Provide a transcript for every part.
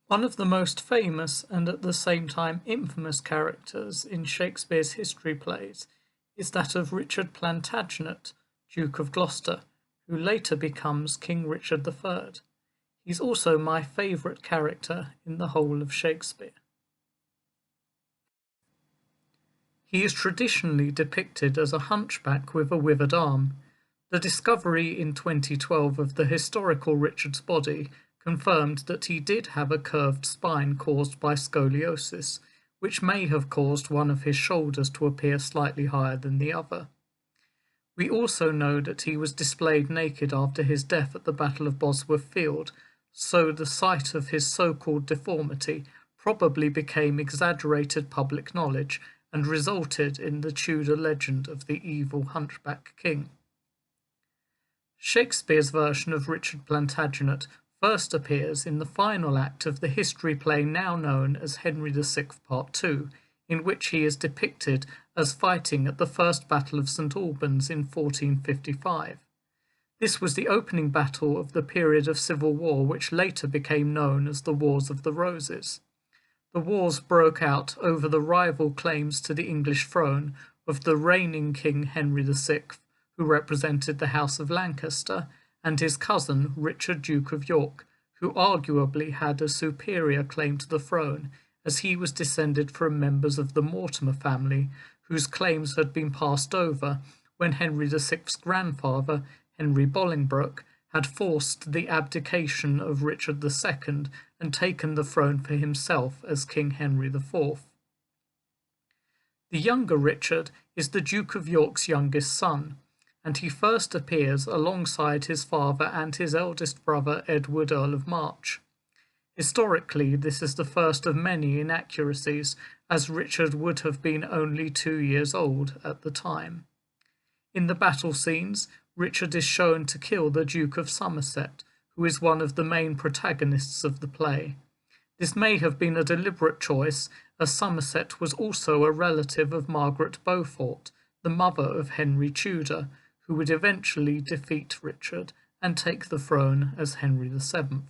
One of the most famous and at the same time infamous characters in Shakespeare's history plays is that of Richard Plantagenet, Duke of Gloucester, who later becomes King Richard III. He's also my favourite character in the whole of Shakespeare. He is traditionally depicted as a hunchback with a withered arm. The discovery in 2012 of the historical Richard's body confirmed that he did have a curved spine caused by scoliosis, which may have caused one of his shoulders to appear slightly higher than the other. We also know that he was displayed naked after his death at the Battle of Bosworth Field, so the sight of his so-called deformity probably became exaggerated public knowledge and resulted in the Tudor legend of the evil hunchback king. Shakespeare's version of Richard Plantagenet first appears in the final act of the history play now known as Henry VI Part 2, in which he is depicted as fighting at the First Battle of St Albans in 1455. This was the opening battle of the period of civil war which later became known as the Wars of the Roses. The wars broke out over the rival claims to the English throne of the reigning King Henry VI, who represented the House of Lancaster, and his cousin Richard, Duke of York, who arguably had a superior claim to the throne, as he was descended from members of the Mortimer family, whose claims had been passed over when Henry VI's grandfather, Henry Bolingbroke, had forced the abdication of Richard II and taken the throne for himself as King Henry IV. The younger Richard is the Duke of York's youngest son, and he first appears alongside his father and his eldest brother Edward, Earl of March. Historically, this is the first of many inaccuracies, as Richard would have been only 2 years old at the time. In the battle scenes, Richard is shown to kill the Duke of Somerset, who is one of the main protagonists of the play. This may have been a deliberate choice, as Somerset was also a relative of Margaret Beaufort, the mother of Henry Tudor, who would eventually defeat Richard and take the throne as Henry VII.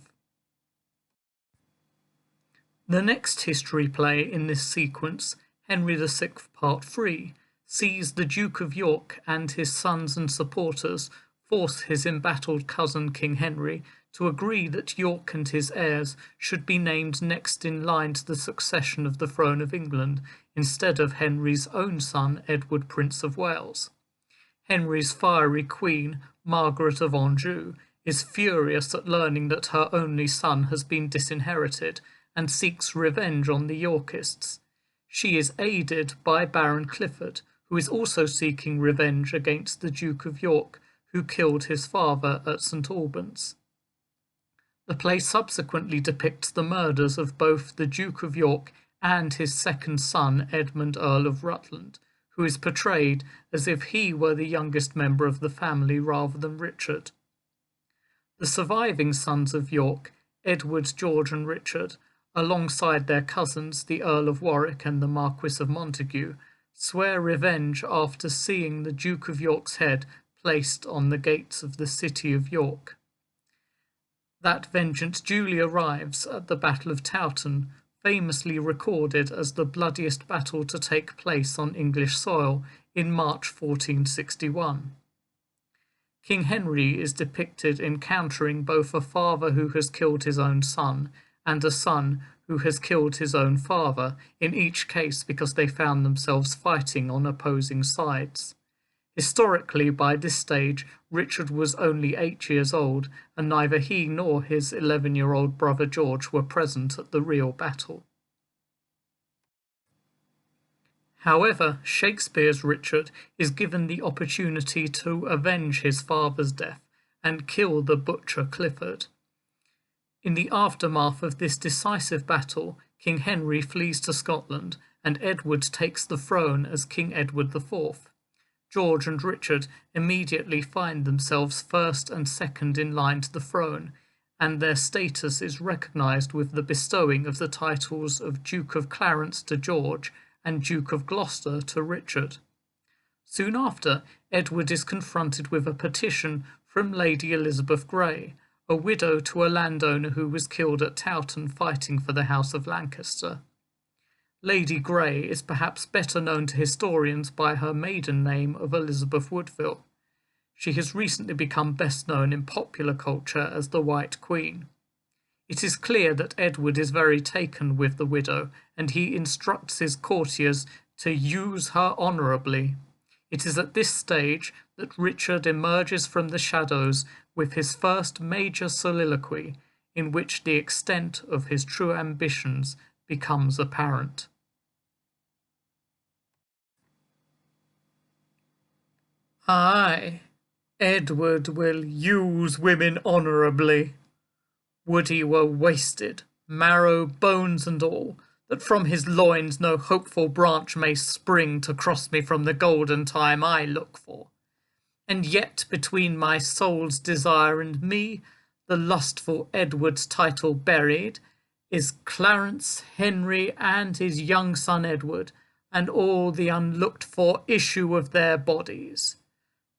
The next history play in this sequence, Henry VI Part 3, sees the Duke of York and his sons and supporters force his embattled cousin King Henry to agree that York and his heirs should be named next in line to the succession of the throne of England instead of Henry's own son Edward, Prince of Wales. Henry's fiery queen, Margaret of Anjou, is furious at learning that her only son has been disinherited and seeks revenge on the Yorkists. She is aided by Baron Clifford, who is also seeking revenge against the Duke of York, who killed his father at St Albans. The play subsequently depicts the murders of both the Duke of York and his second son, Edmund, Earl of Rutland, who is portrayed as if he were the youngest member of the family rather than Richard. The surviving sons of York, Edward, George and Richard, alongside their cousins, the Earl of Warwick and the Marquis of Montague, swear revenge after seeing the Duke of York's head placed on the gates of the city of York. That vengeance duly arrives at the Battle of Towton, famously recorded as the bloodiest battle to take place on English soil in March 1461. King Henry is depicted encountering both a father who has killed his own son and a son who has killed his own father, in each case because they found themselves fighting on opposing sides. Historically, by this stage, Richard was only 8 years old, and neither he nor his 11-year-old brother George were present at the real battle. However, Shakespeare's Richard is given the opportunity to avenge his father's death and kill the butcher Clifford. In the aftermath of this decisive battle, King Henry flees to Scotland, and Edward takes the throne as King Edward IV. George and Richard immediately find themselves first and second in line to the throne, and their status is recognised with the bestowing of the titles of Duke of Clarence to George and Duke of Gloucester to Richard. Soon after, Edward is confronted with a petition from Lady Elizabeth Grey, a widow to a landowner who was killed at Towton fighting for the House of Lancaster. Lady Grey is perhaps better known to historians by her maiden name of Elizabeth Woodville. She has recently become best known in popular culture as the White Queen. It is clear that Edward is very taken with the widow, and he instructs his courtiers to use her honourably. It is at this stage that Richard emerges from the shadows with his first major soliloquy, in which the extent of his true ambitions becomes apparent. I, Edward, will use women honourably. Would he were wasted, marrow, bones, and all, that from his loins no hopeful branch may spring to cross me from the golden time I look for. And yet between my soul's desire and me, the lustful Edward's title buried, is Clarence, Henry, and his young son Edward, and all the unlooked-for issue of their bodies.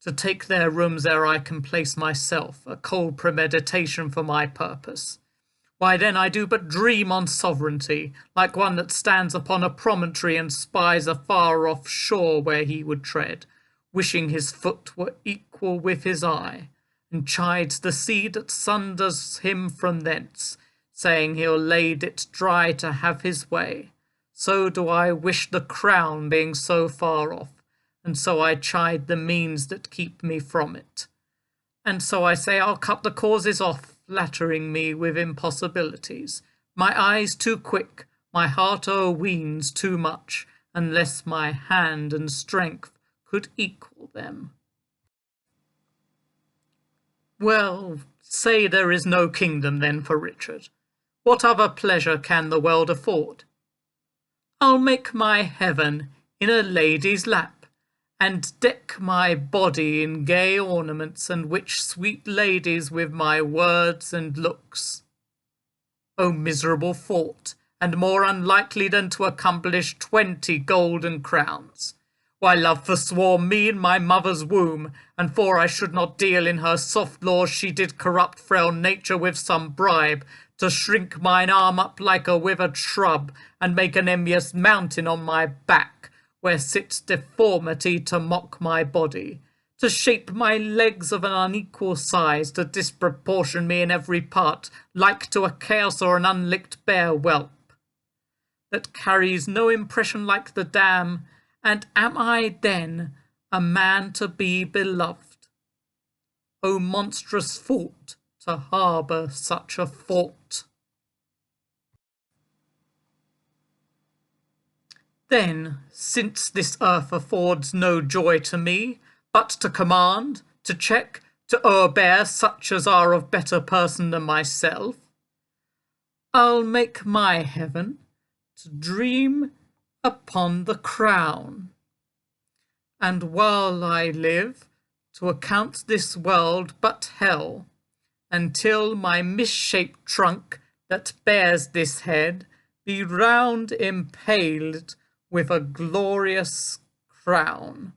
To take their rooms ere I can place myself, a cold premeditation for my purpose. Why then I do but dream on sovereignty, like one that stands upon a promontory and spies a far-off shore where he would tread, wishing his foot were equal with his eye, and chides the sea that sunders him from thence, saying he'll lade it dry to have his way. So do I wish the crown, being so far off, and so I chide the means that keep me from it. And so I say I'll cut the causes off, flattering me with impossibilities. My eyes too quick, my heart o'erweens too much, unless my hand and strength could equal them. Well, say there is no kingdom then for Richard. What other pleasure can the world afford? I'll make my heaven in a lady's lap, and deck my body in gay ornaments, and witch sweet ladies with my words and looks. O miserable thought, and more unlikely than to accomplish 20 golden crowns! Why, love forswore me in my mother's womb, and for I should not deal in her soft laws, she did corrupt frail nature with some bribe, to shrink mine arm up like a withered shrub, and make an envious mountain on my back, where sits deformity to mock my body, to shape my legs of an unequal size, to disproportion me in every part, like to a chaos or an unlicked bear whelp, that carries no impression like the dam. And am I then a man to be beloved? O monstrous fault, to harbour such a fault! Then, since this earth affords no joy to me, but to command, to check, to o'erbear such as are of better person than myself, I'll make my heaven to dream upon the crown, and while I live, to account this world but hell, until my misshaped trunk that bears this head be round impaled with a glorious crown.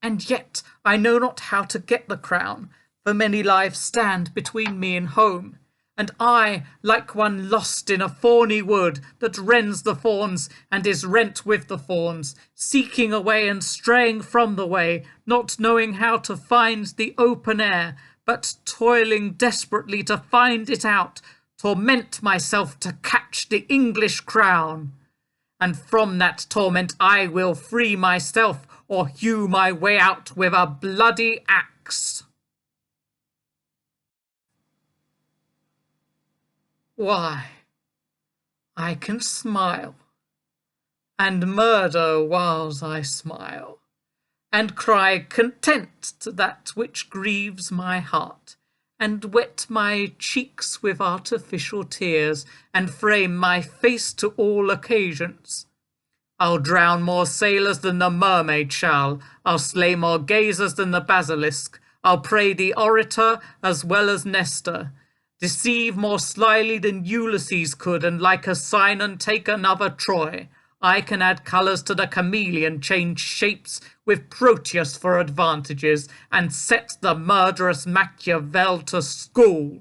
And yet I know not how to get the crown, for many lives stand between me and home, and I, like one lost in a thorny wood that rends the thorns and is rent with the thorns, seeking a way and straying from the way, not knowing how to find the open air, but toiling desperately to find it out, torment myself to catch the English crown. And from that torment I will free myself, or hew my way out with a bloody axe. Why, I can smile, and murder whiles I smile, and cry content to that which grieves my heart, and wet my cheeks with artificial tears, and frame my face to all occasions. I'll drown more sailors than the mermaid shall, I'll slay more gazers than the basilisk, I'll pray the orator as well as Nestor, deceive more slyly than Ulysses could, and like a Sinon take another Troy. I can add colours to the chameleon, change shapes with Proteus for advantages, and set the murderous Machiavel to school.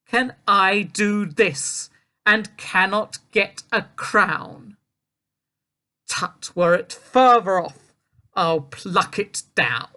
Can I do this, and cannot get a crown? Tut, were it further off, I'll pluck it down.